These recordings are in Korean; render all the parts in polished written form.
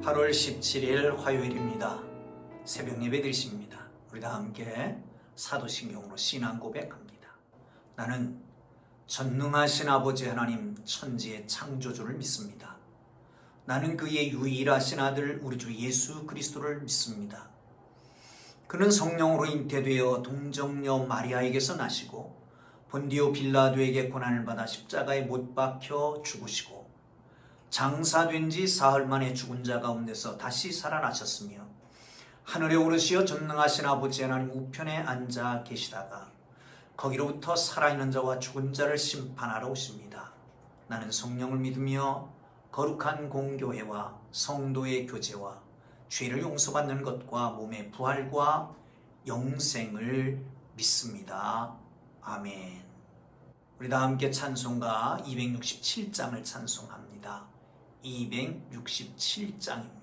8월 17일 화요일입니다. 새벽 예배 드리십니다. 우리 다 함께 사도신경으로 신앙 고백합니다. 나는 전능하신 아버지 하나님 천지의 창조주를 믿습니다. 나는 그의 유일하신 아들 우리 주 예수 그리스도를 믿습니다. 그는 성령으로 잉태되어 동정녀 마리아에게서 나시고 본디오 빌라도에게 고난을 받아 십자가에 못 박혀 죽으시고 장사된 지 사흘 만에 죽은 자 가운데서 다시 살아나셨으며 하늘에 오르시어 전능하신 아버지 하나님 우편에 앉아 계시다가 거기로부터 살아있는 자와 죽은 자를 심판하러 오십니다. 나는 성령을 믿으며 거룩한 공교회와 성도의 교제와 죄를 용서받는 것과 몸의 부활과 영생을 믿습니다. 아멘. 우리 다 함께 찬송가 267장을 찬송합니다. 267장입니다.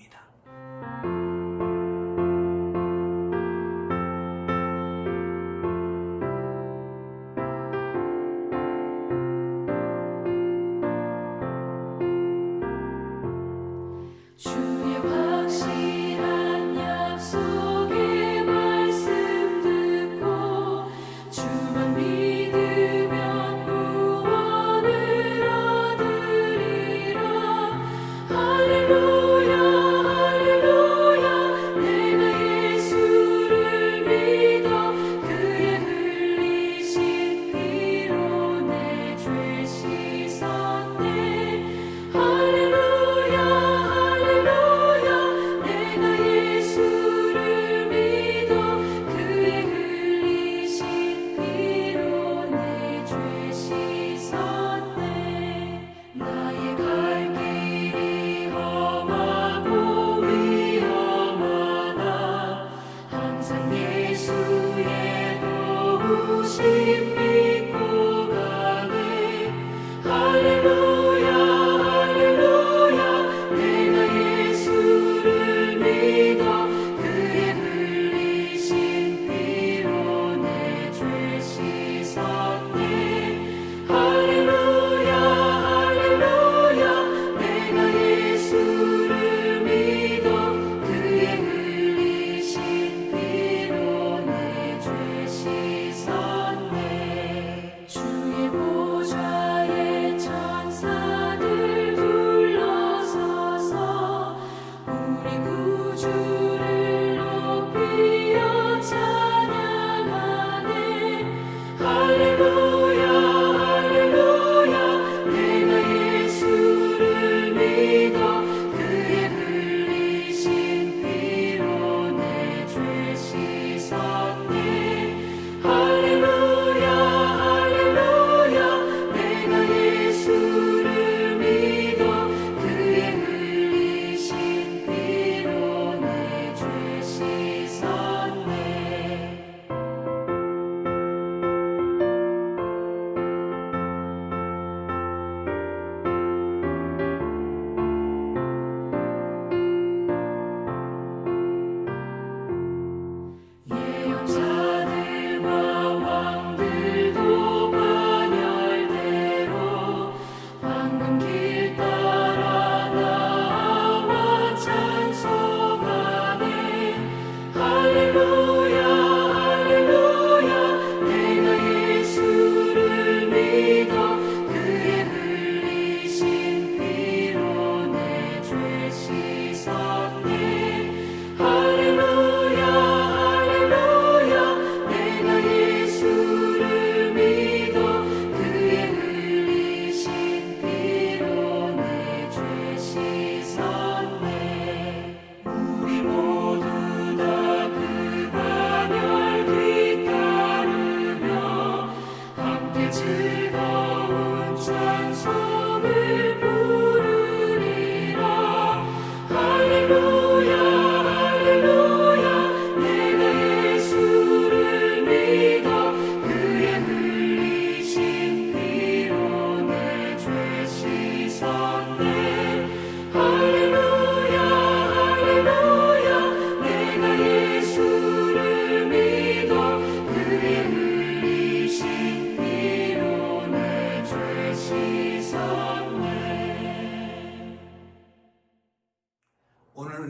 주의 보좌에 천사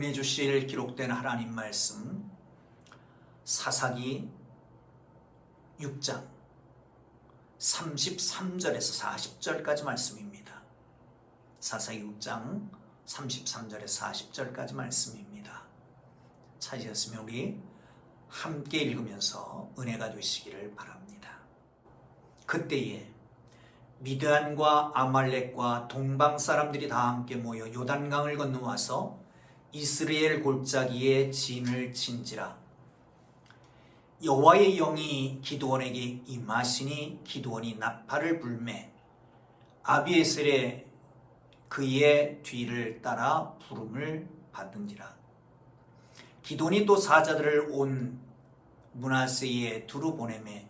은혜 주실 기록된 하나님 말씀 사사기 6장 33절에서 40절까지 말씀입니다. 사사기 6장 33절에서 40절까지 말씀입니다. 찾으셨으면 우리 함께 읽으면서 은혜가 되시기를 바랍니다. 그때에 미드안과 아말렉과 동방 사람들이 다 함께 모여 요단강을 건너와서 이스라엘 골짜기에 진을 친지라. 여호와의 영이 기드온에게 임하시니 기드온이 나팔을 불매 아비에셀의 그의 뒤를 따라 부름을 받은지라. 기드온이 또 사자들을 온 므낫세에 두루 보내매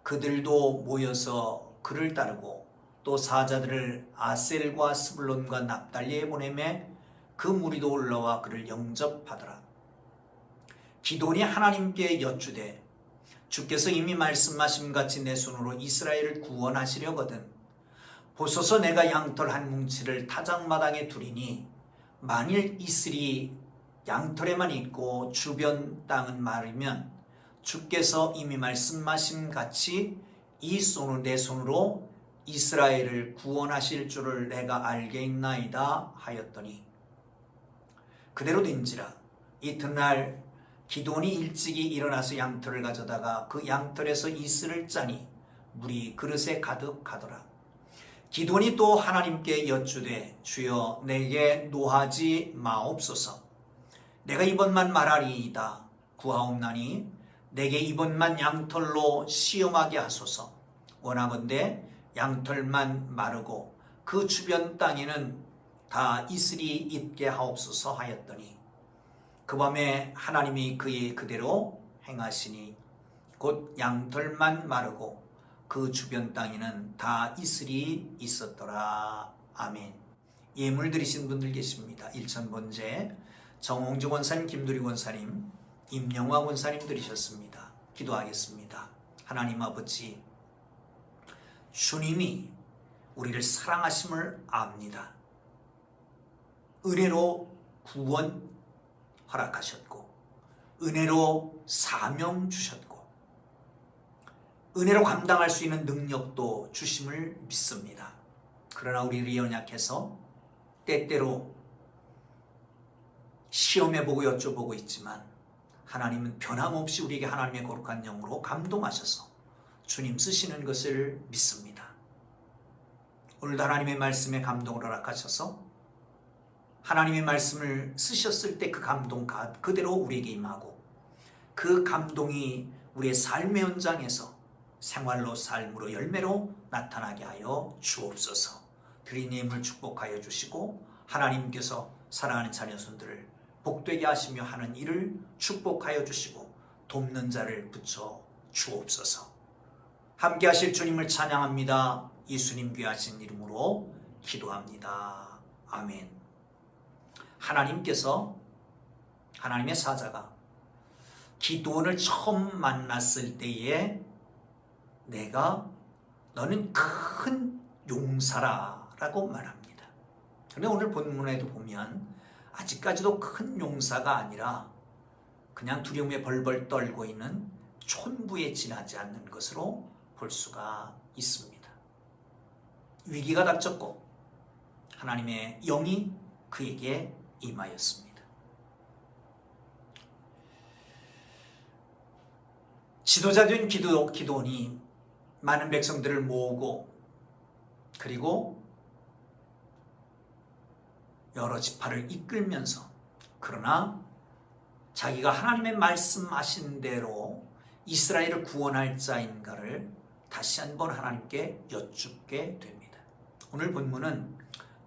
그들도 모여서 그를 따르고 또 사자들을 아셀과 스불론과 납달리에 보내매 그 무리도 올라와 그를 영접하더라. 기드온이 하나님께 여쭈되 주께서 이미 말씀하신 같이 내 손으로 이스라엘을 구원하시려거든 보소서 내가 양털 한 뭉치를 타작마당에 두리니 만일 이슬이 양털에만 있고 주변 땅은 마르면 주께서 이미 말씀하신 같이 이 손으로 내 손으로 이스라엘을 구원하실 줄을 내가 알겠나이다 하였더니 그대로 된지라. 이튿날 기드온이 일찍이 일어나서 양털을 가져다가 그 양털에서 이슬을 짜니 물이 그릇에 가득하더라. 기드온이 또 하나님께 여쭈되 주여 내게 노하지 마옵소서. 내가 이번만 말하리이다. 구하옵나니 내게 이번만 양털로 시험하게 하소서. 원하건대 양털만 마르고 그 주변 땅에는 다 이슬이 있게 하옵소서 하였더니 그 밤에 하나님이 그의 그대로 행하시니 곧 양털만 마르고 그 주변 땅에는 다 이슬이 있었더라. 아멘. 예물 드리신 분들 계십니다. 일천번제 정홍주 권사님, 김두리 권사님, 임영화 권사님 드리셨습니다. 기도하겠습니다. 하나님 아버지, 주님이 우리를 사랑하심을 압니다. 은혜로 구원 허락하셨고 은혜로 사명 주셨고 은혜로 감당할 수 있는 능력도 주심을 믿습니다. 그러나 우리를 연약해서 때때로 시험해보고 여쭤보고 있지만 하나님은 변함없이 우리에게 하나님의 거룩한 영으로 감동하셔서 주님 쓰시는 것을 믿습니다. 오늘도 하나님의 말씀에 감동을 허락하셔서 하나님의 말씀을 쓰셨을 때 그 감동 그대로 우리에게 임하고 그 감동이 우리의 삶의 현장에서 생활로 삶으로 열매로 나타나게 하여 주옵소서. 드린 예물 축복하여 주시고 하나님께서 사랑하는 자녀손들을 복되게 하시며 하는 일을 축복하여 주시고 돕는 자를 붙여 주옵소서. 함께 하실 주님을 찬양합니다. 예수님 귀하신 이름으로 기도합니다. 아멘. 하나님께서 하나님의 사자가 기드온을 처음 만났을 때에 내가 너는 큰 용사라 라고 말합니다. 그런데 오늘 본문에도 보면 아직까지도 큰 용사가 아니라 그냥 두려움에 벌벌 떨고 있는 촌부에 지나지 않는 것으로 볼 수가 있습니다. 위기가 닥쳤고 하나님의 영이 그에게 임하였습니다. 지도자된 기드온이 많은 백성들을 모으고 그리고 여러 지파를 이끌면서 그러나 자기가 하나님의 말씀하신 대로 이스라엘을 구원할 자인가를 다시 한번 하나님께 여쭙게 됩니다. 오늘 본문은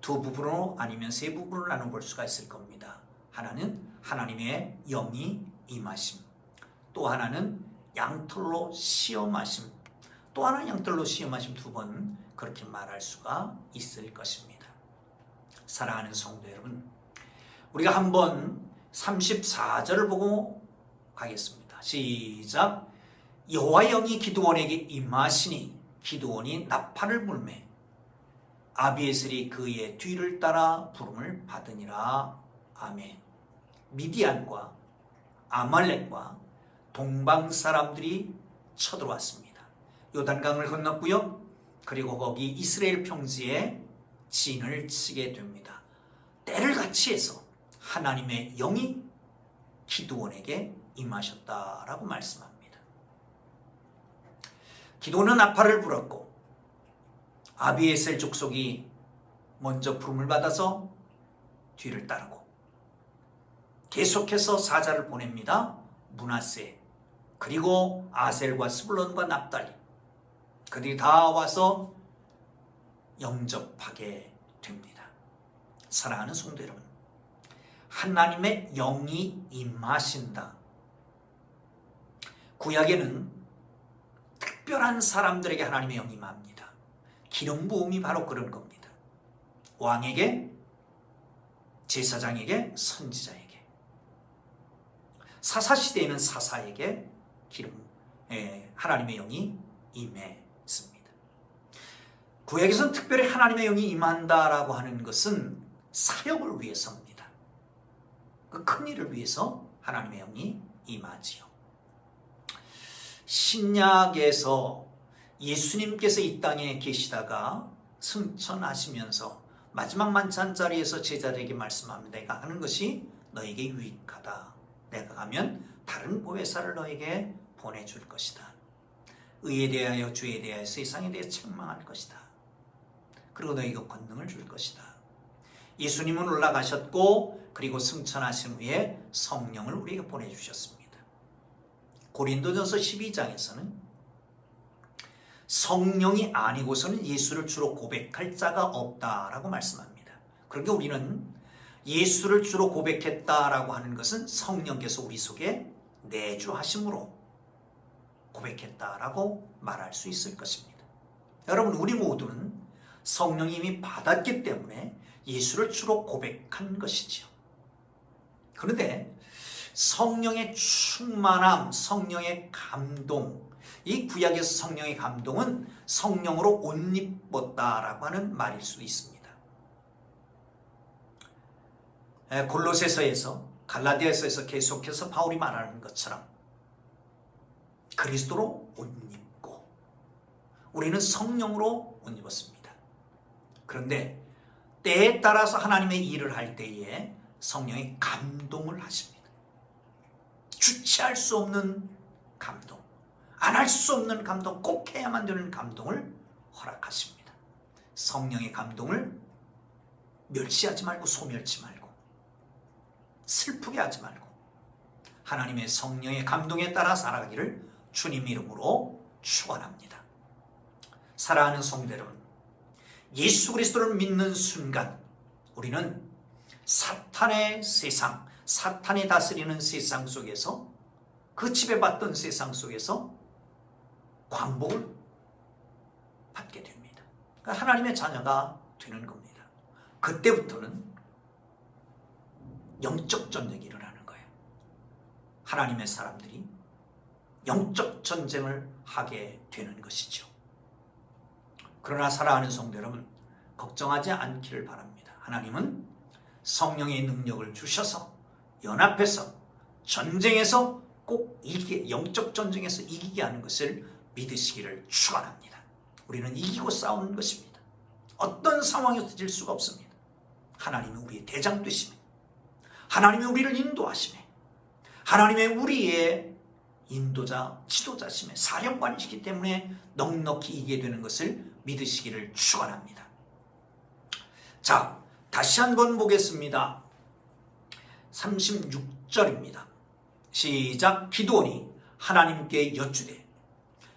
두 부분으로 아니면 세 부분으로 나눠볼 수가 있을 겁니다. 하나는 하나님의 영이 임하심, 또 하나는 양털로 시험하심, 또 하나는 양털로 시험하심. 두 번 그렇게 말할 수가 있을 것입니다. 사랑하는 성도 여러분, 우리가 한번 34절을 보고 가겠습니다. 시작. 여호와 영이 기드온에게 임하시니 기드온이 나팔을 불매 아비에셀이 그의 뒤를 따라 부름을 받으니라. 아멘. 미디안과 아말렉과 동방 사람들이 쳐들어왔습니다. 요단강을 건넜고요. 그리고 거기 이스라엘 평지에 진을 치게 됩니다. 때를 같이 해서 하나님의 영이 기드온에게 임하셨다라고 말씀합니다. 기드온은 나팔을 불었고 아비에셀 족속이 먼저 부름을 받아서 뒤를 따르고 계속해서 사자를 보냅니다. 므낫세 그리고 아셀과 스불론과 납달리 그들이 다 와서 영접하게 됩니다. 사랑하는 성도 여러분, 하나님의 영이 임하신다. 구약에는 특별한 사람들에게 하나님의 영이 임합니다. 기름 부음이 바로 그런 겁니다. 왕에게, 제사장에게, 선지자에게, 사사시대에는 사사에게 하나님의 영이 임했습니다. 구약에서는 특별히 하나님의 영이 임한다라고 하는 것은 사역을 위해서입니다. 그 큰 일을 위해서 하나님의 영이 임하지요. 신약에서 예수님께서 이 땅에 계시다가 승천하시면서 마지막 만찬 자리에서 제자들에게 말씀합니다. 내가 하는 것이 너에게 유익하다. 내가 가면 다른 보혜사를 너에게 보내줄 것이다. 의에 대하여 주에 대하여 세상에 대해 책망할 것이다. 그리고 너에게 권능을 줄 것이다. 예수님은 올라가셨고 그리고 승천하신 후에 성령을 우리에게 보내주셨습니다. 고린도전서 12장에서는 성령이 아니고서는 예수를 주로 고백할 자가 없다라고 말씀합니다. 그러니까 우리는 예수를 주로 고백했다라고 하는 것은 성령께서 우리 속에 내주하심으로 고백했다라고 말할 수 있을 것입니다. 여러분, 우리 모두는 성령이 이미 받았기 때문에 예수를 주로 고백한 것이지요. 그런데 성령의 충만함, 성령의 감동, 이 구약에서 성령의 감동은 성령으로 옷 입었다라고 하는 말일 수 있습니다. 골로새서에서, 갈라디아서에서 계속해서 바울이 말하는 것처럼 그리스도로 옷 입고 우리는 성령으로 옷 입었습니다. 그런데 때에 따라서 하나님의 일을 할 때에 성령이 감동을 하십니다. 주체할 수 없는 감동, 안 할 수 없는 감동, 꼭 해야만 되는 감동을 허락하십니다. 성령의 감동을 멸시하지 말고 소멸치 말고 슬프게 하지 말고 하나님의 성령의 감동에 따라 살아가기를 주님 이름으로 축원합니다. 사랑하는 성도 여러분, 예수 그리스도를 믿는 순간 우리는 사탄의 세상, 사탄이 다스리는 세상 속에서, 그 지배받던 세상 속에서 광복을 받게 됩니다. 그러니까 하나님의 자녀가 되는 겁니다. 그때부터는 영적 전쟁이 일어나는 거예요. 하나님의 사람들이 영적 전쟁을 하게 되는 것이죠. 그러나 사랑하는 성도 여러분, 걱정하지 않기를 바랍니다. 하나님은 성령의 능력을 주셔서 연합해서 전쟁에서 꼭 이기게, 영적 전쟁에서 이기게 하는 것을 믿으시기를 축원합니다. 우리는 이기고 싸우는 것입니다. 어떤 상황에서 질 수가 없습니다. 하나님이 우리의 대장 되시며 하나님이 우리를 인도하시며 하나님의 우리의 인도자, 지도자심의 사령관이시기 때문에 넉넉히 이기게 되는 것을 믿으시기를 축원합니다. 자, 다시 한번 보겠습니다. 36절입니다. 시작. 기드온이 하나님께 여쭈되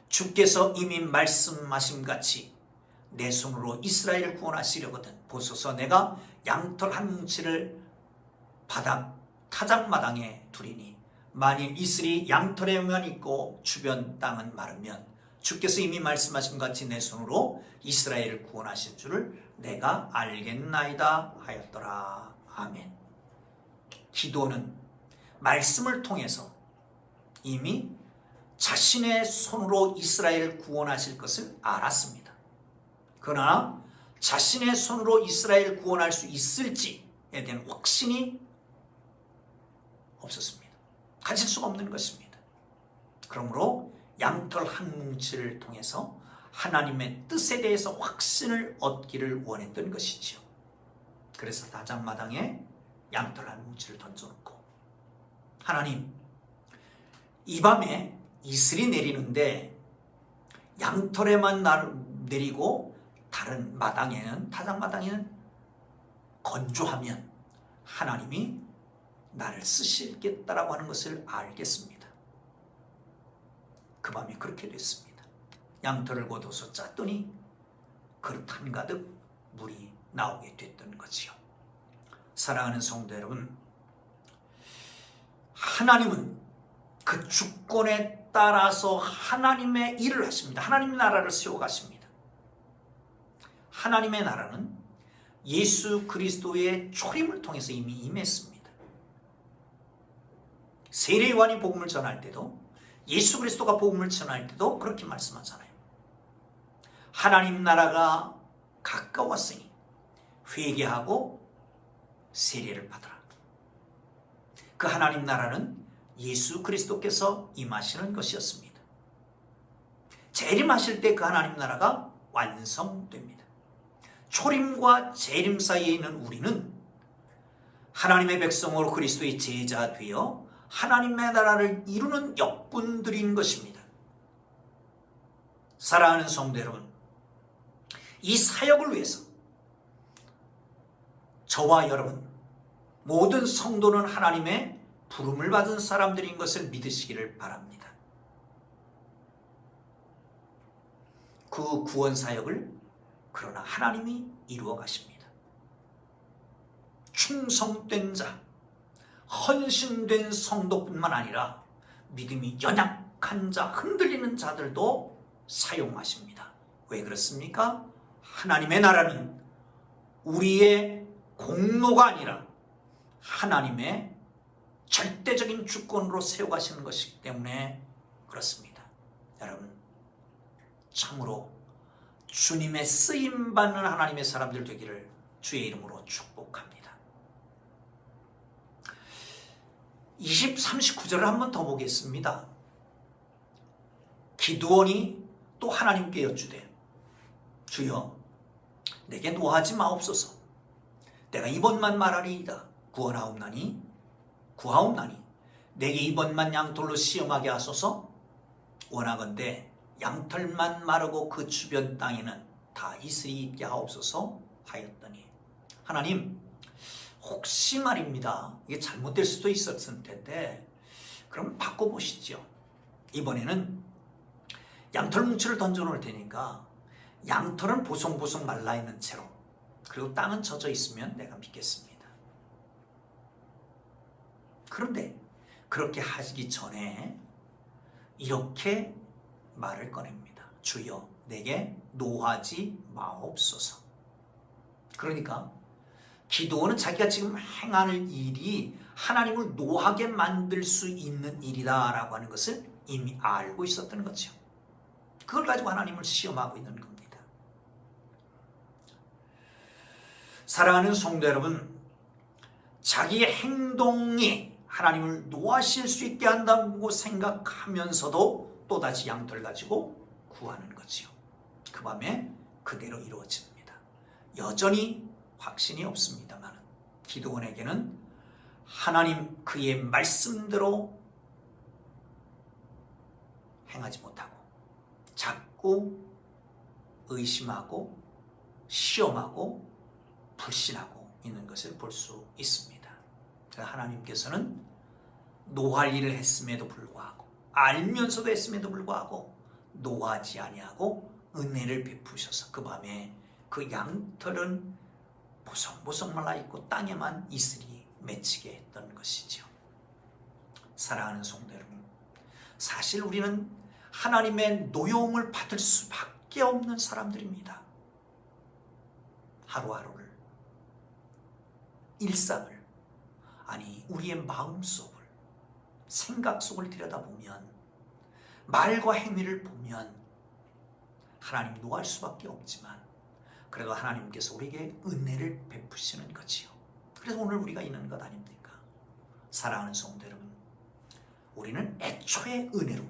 주께서 이미 말씀하신 같이 내 손으로 이스라엘을 구원하시려거든 보소서 내가 양털 한 뭉치를 바닥 타작마당에 두리니 만일 이슬이 양털에만 있고 주변 땅은 마르면 주께서 이미 말씀하신 같이 내 손으로 이스라엘을 구원하신 줄을 내가 알겠나이다 하였더라. 아멘. 기도는 말씀을 통해서 이미 자신의 손으로 이스라엘을 구원하실 것을 알았습니다. 그러나 자신의 손으로 이스라엘을 구원할 수 있을지에 대한 확신이 없었습니다. 가질 수가 없는 것입니다. 그러므로 양털 한 뭉치를 통해서 하나님의 뜻에 대해서 확신을 얻기를 원했던 것이지요. 그래서 다장마당에 양털 한 뭉치를 던져놓고, 하나님, 이 밤에 이슬이 내리는데 양털에만 내리고 다른 마당에는, 다장마당에는 건조하면 하나님이 나를 쓰시겠다라고 하는 것을 알겠습니다. 그 밤에 그렇게 됐습니다. 양털을 걷어서 짰더니 그릇 한가득 물이 나오게 됐던 거지요. 사랑하는 성도 여러분, 하나님은 그 주권에 따라서 하나님의 일을 하십니다. 하나님의 나라를 세워가십니다. 하나님의 나라는 예수 그리스도의 초림을 통해서 이미 임했습니다. 세례요한이 복음을 전할 때도, 예수 그리스도가 복음을 전할 때도 그렇게 말씀하잖아요. 하나님 나라가 가까웠으니 회개하고 세례를 받으라. 그 하나님 나라는 예수 그리스도께서 임하시는 것이었습니다. 재림하실 때 그 하나님 나라가 완성됩니다. 초림과 재림 사이에 있는 우리는 하나님의 백성으로 그리스도의 제자가 되어 하나님의 나라를 이루는 역분들인 것입니다. 사랑하는 성도 여러분, 이 사역을 위해서 저와 여러분 모든 성도는 하나님의 부름을 받은 사람들인 것을 믿으시기를 바랍니다. 그 구원 사역을 그러나 하나님이 이루어 가십니다. 충성된 자, 헌신된 성도뿐만 아니라 믿음이 연약한 자, 흔들리는 자들도 사용하십니다. 왜 그렇습니까? 하나님의 나라는 우리의 공로가 아니라 하나님의 절대적인 주권으로 세워가시는 것이기 때문에 그렇습니다. 여러분, 참으로 주님의 쓰임받는 하나님의 사람들 되기를 주의 이름으로 축복합니다. 20, 39절을 한 번 더 보겠습니다. 기드온이 또 하나님께 여쭈되, 주여 내게 노하지 마옵소서. 내가 이번만 말하리이다. 구하옵나니 내게 이번만 양털로 시험하게 하소서. 원하건대 양털만 마르고 그 주변 땅에는 다 이슬이 있게 하옵소서 하였더니, 하나님, 혹시 말입니다, 이게 잘못될 수도 있었을 텐데 그럼 바꿔보시죠. 이번에는 양털 뭉치를 던져놓을 테니까 양털은 보송보송 말라있는 채로, 그리고 땅은 젖어 있으면 내가 믿겠습니다. 그런데 그렇게 하기 전에 이렇게 말을 꺼냅니다. 주여 내게 노하지 마옵소서. 그러니까 기도는 자기가 지금 행하는 일이 하나님을 노하게 만들 수 있는 일이다 라고 하는 것을 이미 알고 있었던 거죠. 그걸 가지고 하나님을 시험하고 있는 겁니다. 사랑하는 성도 여러분, 자기의 행동이 하나님을 노하실 수 있게 한다고 생각하면서도 또다시 양털 가지고 구하는 거지요. 그 밤에 그대로 이루어집니다. 여전히 확신이 없습니다만 기드온에게는 하나님 그의 말씀대로 행하지 못하고 자꾸 의심하고 시험하고 불신하고 있는 것을 볼 수 있습니다. 하나님께서는 노할 일을 했음에도 불구하고, 알면서도 했음에도 불구하고 노하지 아니하고 은혜를 베푸셔서 그 밤에 그 양털은 보송보송 말라있고 땅에만 이슬이 맺히게 했던 것이죠. 사랑하는 성도 여러분, 사실 우리는 하나님의 노여움을 받을 수밖에 없는 사람들입니다. 하루하루를, 일상을, 아니 우리의 마음속을, 생각 속을 들여다보면, 말과 행위를 보면 하나님 노할 수밖에 없지만 그래도 하나님께서 우리에게 은혜를 베푸시는 거지요. 그래서 오늘 우리가 있는 것 아닙니까? 사랑하는 성도 여러분, 우리는 애초에 은혜로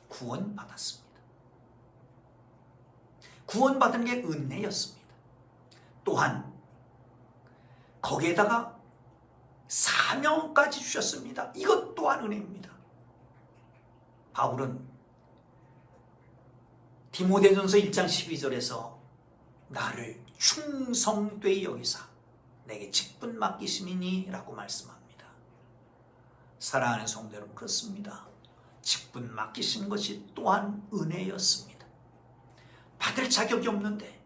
구원받았습니다. 구원받은 게 은혜였습니다. 또한 거기에다가 사명까지 주셨습니다. 이것 또한 은혜입니다. 바울은 디모데전서 1장 12절에서 나를 충성되이 여기사 내게 직분 맡기심이니 라고 말씀합니다. 사랑하는 성도 여러분, 그렇습니다. 직분 맡기신 것이 또한 은혜였습니다. 받을 자격이 없는데,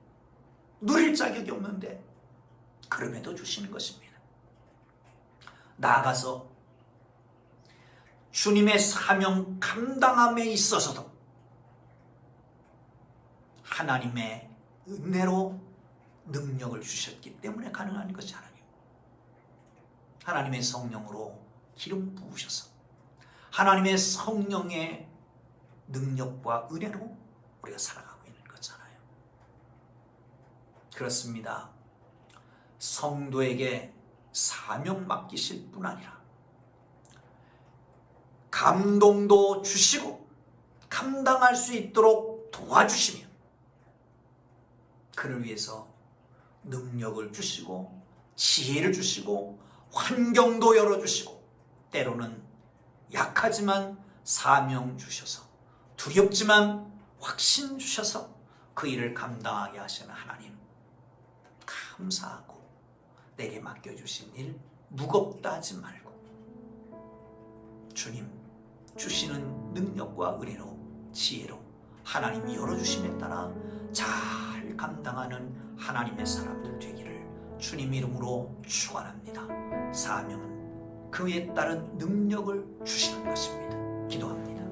누릴 자격이 없는데 그럼에도 주시는 것입니다. 나아가서 주님의 사명 감당함에 있어서도 하나님의 은혜로 능력을 주셨기 때문에 가능한 것이 하나님의 성령으로 기름 부으셔서 하나님의 성령의 능력과 은혜로 우리가 살아가고 있는 거잖아요. 그렇습니다. 성도에게 사명 맡기실 뿐 아니라 감동도 주시고 감당할 수 있도록 도와주시며 그를 위해서 능력을 주시고 지혜를 주시고 환경도 열어주시고 때로는 약하지만 사명 주셔서 두렵지만 확신 주셔서 그 일을 감당하게 하시는 하나님 감사하고 내게 맡겨주신 일 무겁다 하지 말고 주님 주시는 능력과 은혜로 지혜로 하나님이 열어주심에 따라 잘 감당하는 하나님의 사람들 되기를 주님 이름으로 축원합니다. 사명은 그에 따른 능력을 주시는 것입니다. 기도합니다.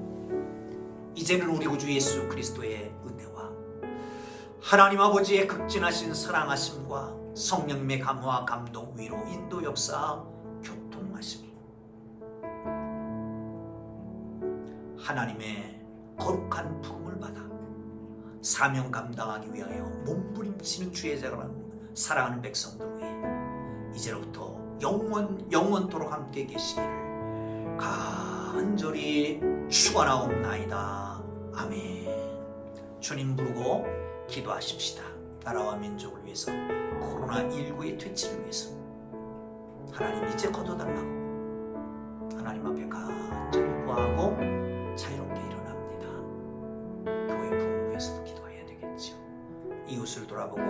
이제는 우리 구주 예수 그리스도의 은혜와 하나님 아버지의 극진하신 사랑하심과 성령님의 감화 감동 위로 인도 역사 교통하심이 하나님의 거룩한 부름을 받아 사명 감당하기 위하여 몸부림치는 주의 사랑하는 백성들 위해 이제로부터 영원토록 함께 계시기를 간절히 축원하옵나이다. 아멘. 주님 부르고 기도하십시다. 나라와 민족을 위해서 코로나19의 퇴치를 위해서 하나님 이제 거둬달라고 하나님 앞에 간절히 구하고 자유롭게 일어납니다. 교회 부흥을 위해서도 기도해야 되겠죠. 이웃을 돌아보고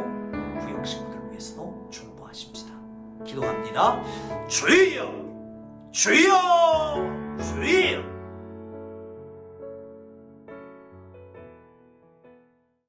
구역 식구들을 위해서도 중보하십시다. 기도합니다. 주여 주여 주여